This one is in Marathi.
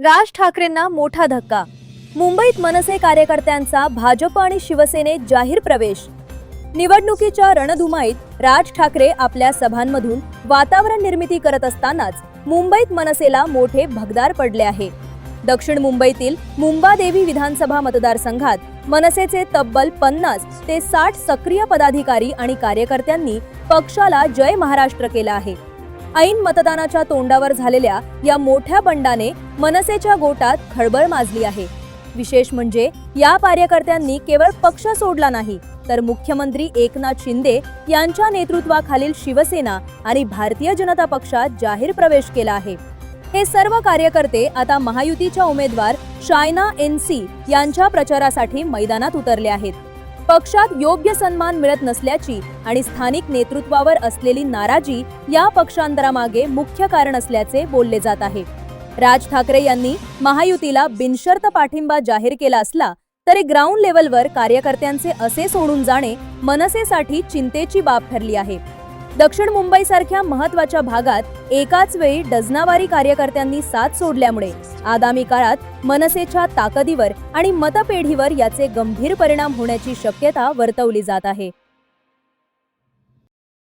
राज ठाकरेंना मोठा धक्का. मुंबईत मनसे कार्यकर्त्यांचा भाजप आणि शिवसेनेत जाहीर प्रवेश. निवडणुकीच्या रणधुमाईत राज ठाकरे आपल्या सभांमधून वातावरण निर्मिती करत असतानाच मुंबईत मनसेला मोठे भगदार पडले आहे. दक्षिण मुंबईतील मुंबादेवी विधानसभा मतदारसंघात मनसेचे तब्बल 50 ते 60 सक्रिय पदाधिकारी आणि कार्यकर्त्यांनी पक्षाला जय महाराष्ट्र केला आहे. ऐन मतदानाच्या तोंडावर झालेल्या या मोठ्या बंडाने मनसेच्या गोटात खळबळ माजली आहे. विशेष म्हणजे या कार्यकर्त्यांनी केवळ पक्ष सोडला नाही, तर मुख्यमंत्री एकनाथ शिंदे यांच्या नेतृत्वाखालील शिवसेना आणि भारतीय जनता पक्षात जाहीर प्रवेश केला आहे. हे सर्व कार्यकर्ते आता महायुतीच्या उमेदवार शायना एनसी यांच्या प्रचारासाठी मैदानात उतरले आहेत. पक्षात योग्य सन्मान मिळत नसल्याची आणि स्थानिक नेतृत्वावर असलेली नाराजी या पक्षांतरामागे मुख्य कारण असल्याचे बोलले जात आहे. राज ठाकरे यांनी महायुतीला बिनशर्त पाठिंबा जाहीर केला असला तरी ग्राउंड लेवलवर कार्यकर्त्यांचे असे सोडून जाणे मनसेसाठी चिंतेची बाब ठरली आहे. दक्षिण मुंबईसारख्या महत्त्वाच्या भागात एकाच वेळी डझनावारी कार्यकर्त्यांनी साथ सोडल्यामुळे आगामी काळात मनसेच्या ताकदीवर आणि मतपेढीवर याचे गंभीर परिणाम होण्याची शक्यता वर्तवली जात आहे.